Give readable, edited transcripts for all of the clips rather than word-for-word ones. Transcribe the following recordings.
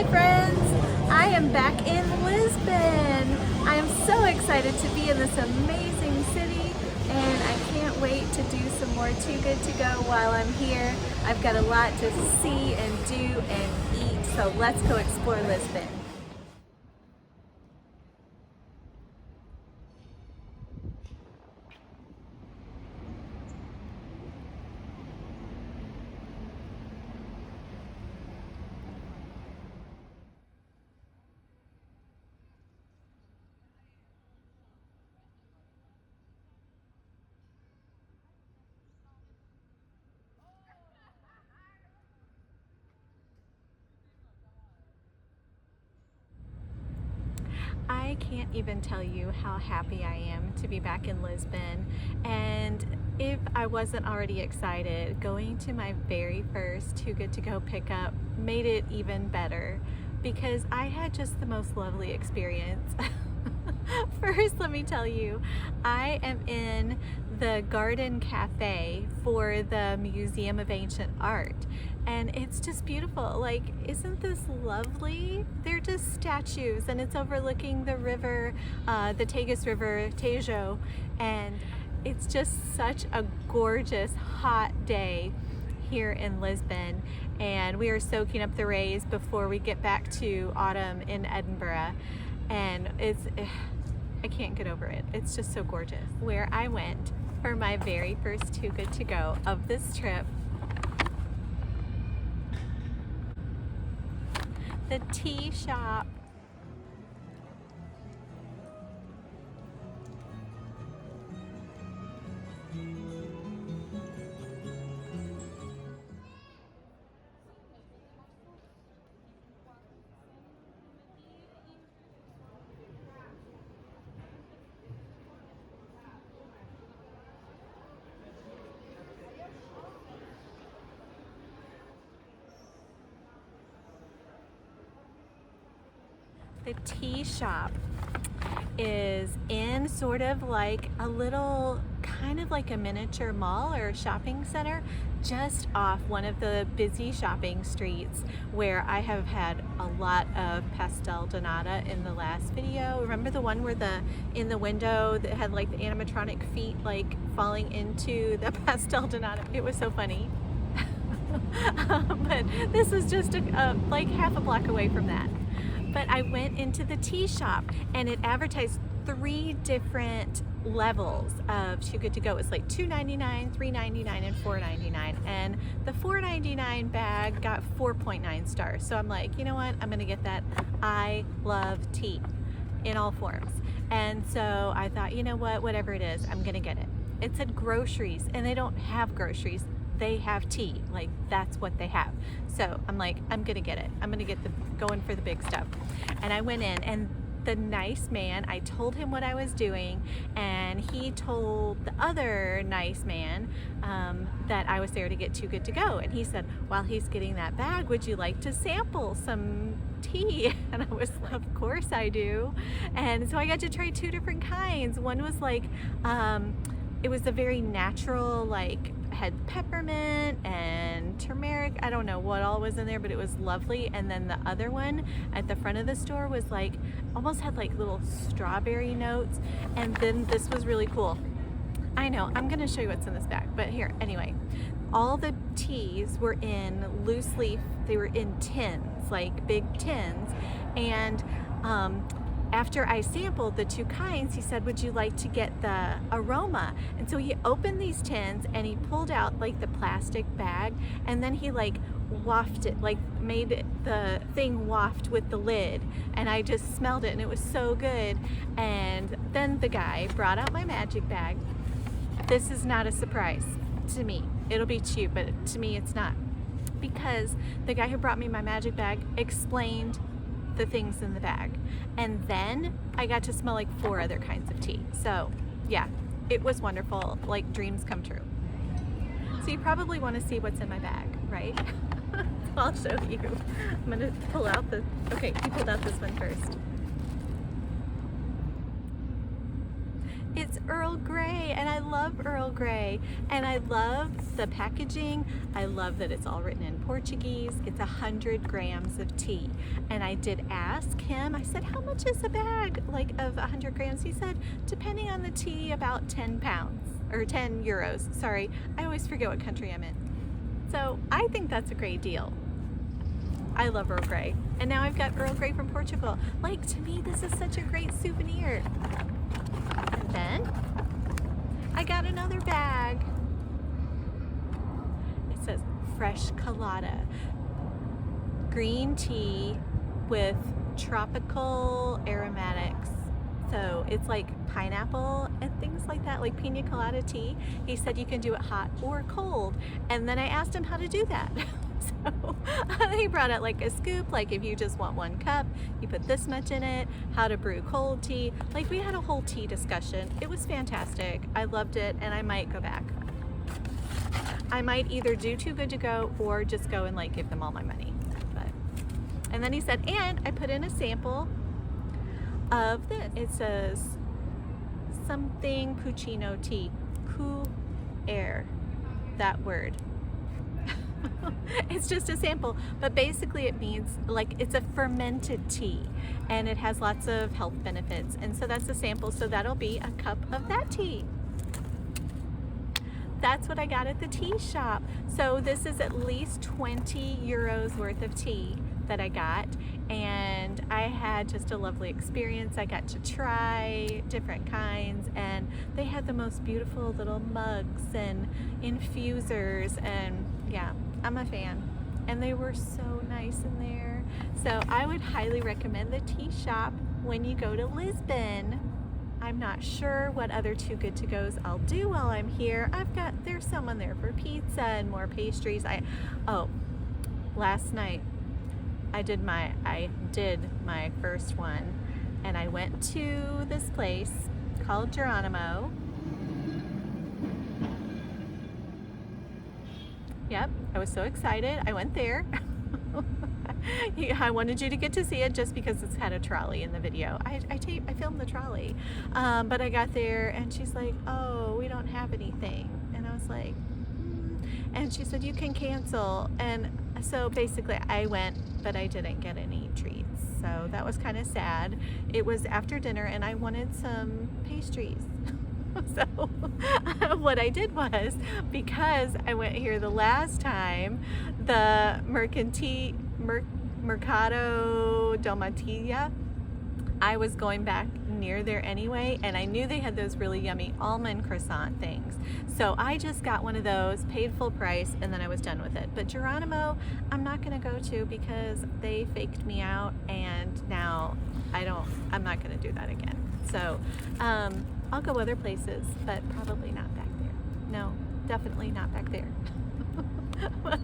friends, I am back in Lisbon. I am so excited to be in this amazing city and I can't wait to do some more Too Good To Go while I'm here. I've got a lot to see and do and eat, so let's go explore Lisbon. I can't even tell you how happy I am to be back in Lisbon, and if I wasn't already excited, going to my very first Too Good To Go pickup made it even better because I had just the most lovely experience. First, let me tell you, I am in the Garden Cafe for the Museum of Ancient Art, and it's just beautiful. Like, isn't this lovely? They're just statues, and it's overlooking the river, the Tagus River, Tejo, and it's just such a gorgeous hot day here in Lisbon, and we are soaking up the rays before we get back to autumn in Edinburgh, and I can't get over it. It's just so gorgeous. Where I went for my very first Too Good To Go of this trip, the tea shop. The tea shop is in sort of like a little, kind of like a miniature mall or shopping center just off one of the busy shopping streets where I have had a lot of Pastel de Nata in the last video. Remember the one where in the window that had like the animatronic feet like falling into the Pastel de Nata? It was so funny. But this is just like half a block away from that. But I went into the tea shop and it advertised 3 different levels of Too Good To Go. It's like $2.99, $3.99, and $4.99. And the $4.99 bag got 4.9 stars. So I'm like, you know what? I'm gonna get that. I love tea in all forms. And so I thought, you know what? Whatever it is, I'm gonna get it. It said groceries, and they don't have groceries. They have tea, like that's what they have. So I'm like, I'm gonna get it. I'm gonna get going for the big stuff. And I went in, and the nice man, I told him what I was doing, and he told the other nice man that I was there to get Too Good To Go. And he said, while he's getting that bag, would you like to sample some tea? And I was like, of course I do. And so I got to try 2 different kinds. One was like, it was a very natural, like, had peppermint and turmeric. I don't know what all was in there, but it was lovely. And then the other one at the front of the store was like, almost had like little strawberry notes. And then this was really cool. I know, I'm gonna show you what's in this bag, but here, anyway. All the teas were in loose leaf, they were in tins, like big tins. And after I sampled the 2 kinds, he said, would you like to get the aroma? And so he opened these tins and he pulled out like the plastic bag, and then he like wafted, like made the thing waft with the lid, and I just smelled it and it was so good. And then the guy brought out my magic bag. This is not a surprise to me. It'll be to you, but to me it's not, because the guy who brought me my magic bag explained the things in the bag, and then I got to smell like 4 other kinds of tea. So yeah, it was wonderful, like dreams come true. So you probably want to see what's in my bag, right? I'll show you. I'm gonna pull out okay, he pulled out this one first. It's Earl Grey, and I love Earl Grey, and I love the packaging. I love that it's all written in Portuguese. It's 100 grams of tea, and I did ask him, I said, how much is a bag like of 100 grams? He said, depending on the tea, about 10 pounds or 10 euros. Sorry, I always forget what country I'm in. So I think that's a great deal. I love Earl Grey, and now I've got Earl Grey from Portugal. Like, to me, this is such a great souvenir. And then I got another bag. It says fresh colada, green tea with tropical aromatics. So it's like pineapple and things like that, like pina colada tea. He said you can do it hot or cold. And then I asked him how to do that. So he brought out like a scoop, like if you just want 1 cup, you put this much in it, how to brew cold tea. Like, we had a whole tea discussion. It was fantastic. I loved it, and I might go back. I might either do Too Good To Go or just go and like give them all my money. And then he said, and I put in a sample of this. It says something Puccino tea. Air, that word. It's just a sample, but basically it means like it's a fermented tea, and it has lots of health benefits, and so that's a sample, so that'll be a cup of that tea. That's what I got at the tea shop. So this is at least 20 euros worth of tea that I got, and I had just a lovely experience. I got to try different kinds, and they had the most beautiful little mugs and infusers, and yeah, I'm a fan. And they were so nice in there. So I would highly recommend the tea shop when you go to Lisbon. I'm not sure what other Too Good To Go's I'll do while I'm here. There's someone there for pizza and more pastries. Last night I did my first one, and I went to this place called Geronimo. Yep, I was so excited. I went there. I wanted you to get to see it just because it's had a trolley in the video. I filmed the trolley, but I got there and she's like, oh, we don't have anything. And I was like, and she said, you can cancel. And so basically I went, but I didn't get any treats. So that was kind of sad. It was after dinner and I wanted some pastries. So what I did was, because I went here the last time, the Mercearia Domatilia, I was going back near there anyway, and I knew they had those really yummy almond croissant things. So I just got one of those, paid full price, and then I was done with it. But Geronimo, I'm not gonna go to because they faked me out, and now I'm not gonna do that again. So I'll go other places, but probably not back there. No, definitely not back there. But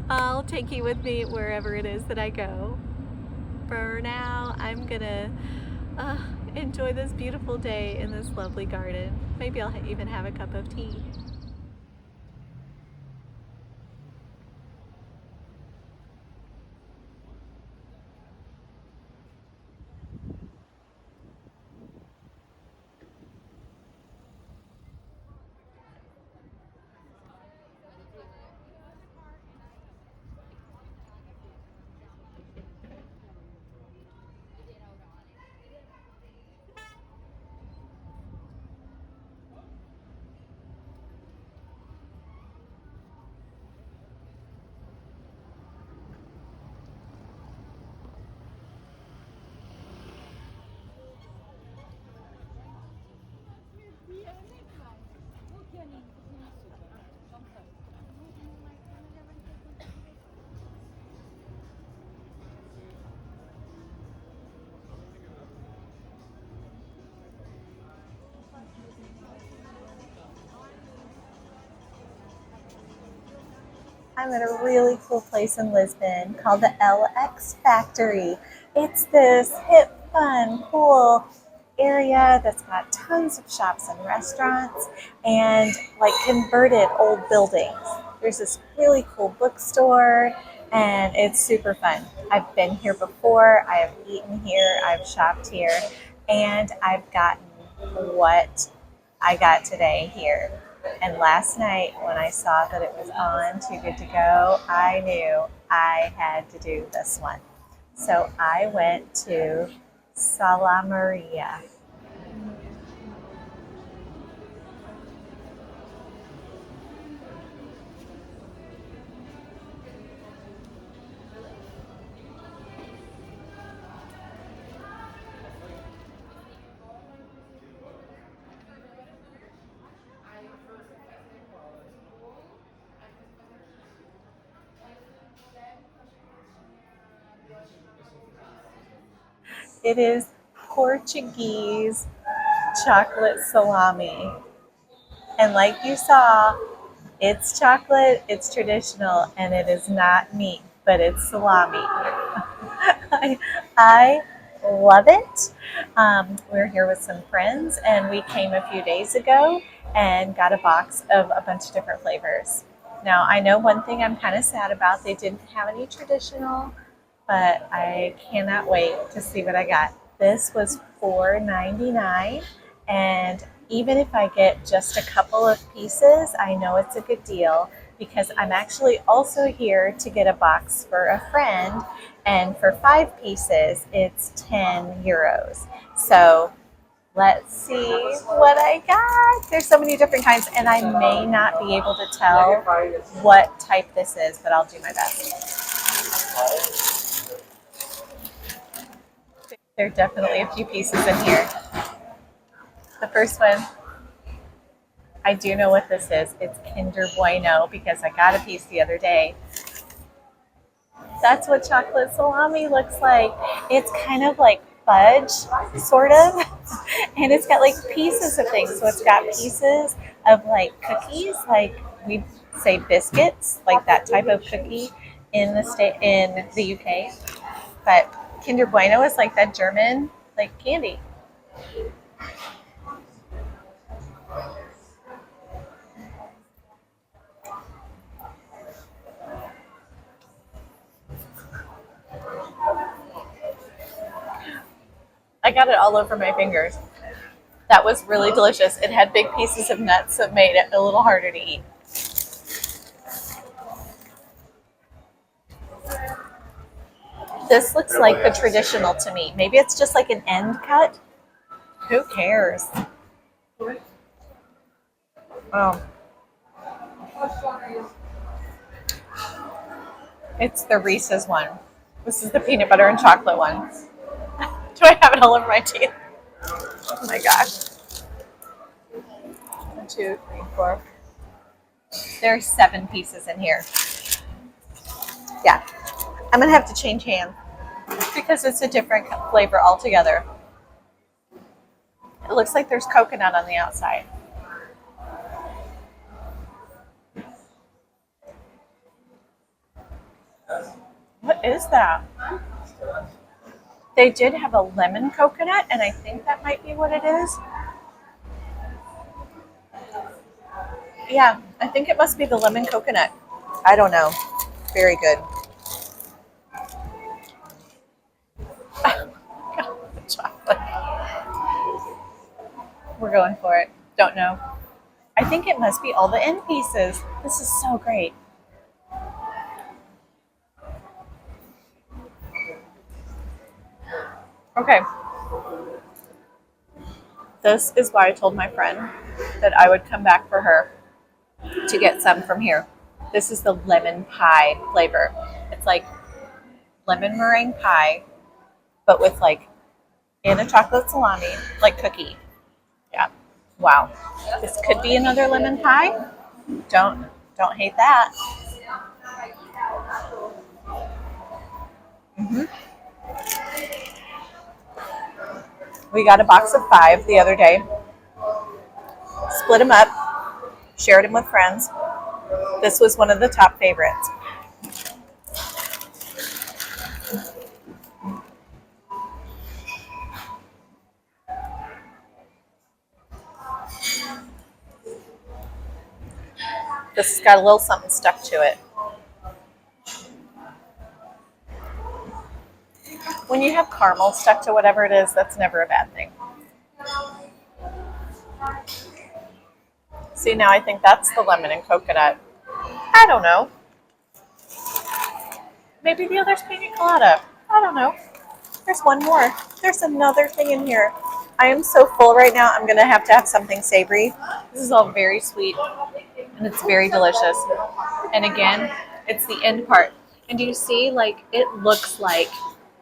I'll take you with me wherever it is that I go. For now, I'm gonna enjoy this beautiful day in this lovely garden. Maybe I'll even have a cup of tea. I'm at a really cool place in Lisbon called the LX Factory. It's this hip, fun, cool area that's got tons of shops and restaurants and like converted old buildings. There's this really cool bookstore and it's super fun. I've been here before, I have eaten here, I've shopped here, and I've gotten what I got today here. And last night when I saw that it was on Too Good to Go, I knew I had to do this one. So I went to Salamaria. It is Portuguese chocolate salami. And like you saw, it's chocolate, it's traditional, and it is not meat, but it's salami. I love it. We're here with some friends, and we came a few days ago and got a box of a bunch of different flavors. Now, I know one thing I'm kind of sad about, they didn't have any traditional, but I cannot wait to see what I got. This was $4.99, and even if I get just a couple of pieces, I know it's a good deal because I'm actually also here to get a box for a friend, and for 5 pieces, it's 10 euros. So let's see what I got. There's so many different kinds, and I may not be able to tell what type this is, but I'll do my best. There are definitely a few pieces in here. The first one, I do know what this is. It's Kinder Bueno because I got a piece the other day. That's what chocolate salami looks like. It's kind of like fudge, sort of, and it's got like pieces of things. So it's got pieces of like cookies, like we say biscuits, like that type of cookie in the UK. But Kinder Bueno is like that German like candy. I got it all over my fingers. That was really delicious. It had big pieces of nuts that made it a little harder to eat. This looks like the traditional to me. Maybe it's just like an end cut. Who cares? Oh, it's the Reese's one. This is the peanut butter and chocolate one. Do I have it all over my teeth? Oh my gosh. 1, 2, 3, 4. There are 7 pieces in here. Yeah. I'm going to have to change hands because it's a different flavor altogether. It looks like there's coconut on the outside. What is that? They did have a lemon coconut, and I think that might be what it is. Yeah, I think it must be the lemon coconut. I don't know. Very good. Chocolate. We're going for it. Don't know. I think it must be all the end pieces. This is so great. Okay. This is why I told my friend that I would come back for her to get some from here. This is the lemon pie flavor. It's like lemon meringue pie, but with like in a chocolate salami, like cookie. Yeah. Wow. This could be another lemon pie. Don't don't hate that. hmm We got a box of 5 the other day. Split them up, shared them with friends. This was one of the top favorites. This has got a little something stuck to it. When you have caramel stuck to whatever it is, that's never a bad thing. See, now I think that's the lemon and coconut. I don't know. Maybe the other's pina colada. I don't know. There's one more. There's another thing in here. I am so full right now. I'm going to have something savory. This is all very sweet and it's very delicious. And again, it's the end part. And do you see, like, it looks like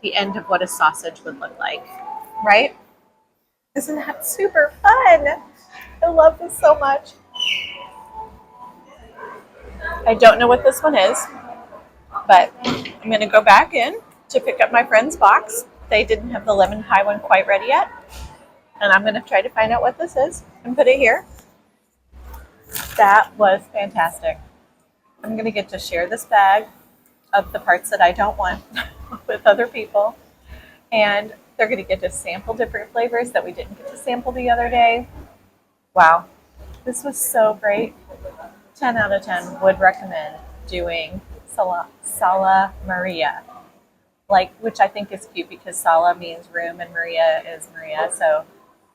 the end of what a sausage would look like, right? Isn't that super fun? I love this so much. I don't know what this one is, but I'm going to go back in to pick up my friend's box. They didn't have the lemon pie one quite ready yet. And I'm going to try to find out what this is and put it here. That was fantastic. I'm going to get to share this bag of the parts that I don't want with other people. And they're going to get to sample different flavors that we didn't get to sample the other day. Wow. This was so great. 10 out of 10 would recommend doing Sala Maria. Like, which I think is cute because Sala means room and Maria is Maria. So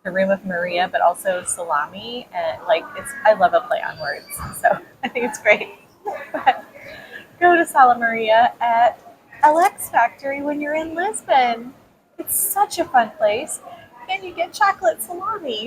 the room of Maria, but also salami. And like, I love a play on words. So I think it's great. But go to Sala Maria at LX Factory when you're in Lisbon. It's such a fun place. And you get chocolate salami.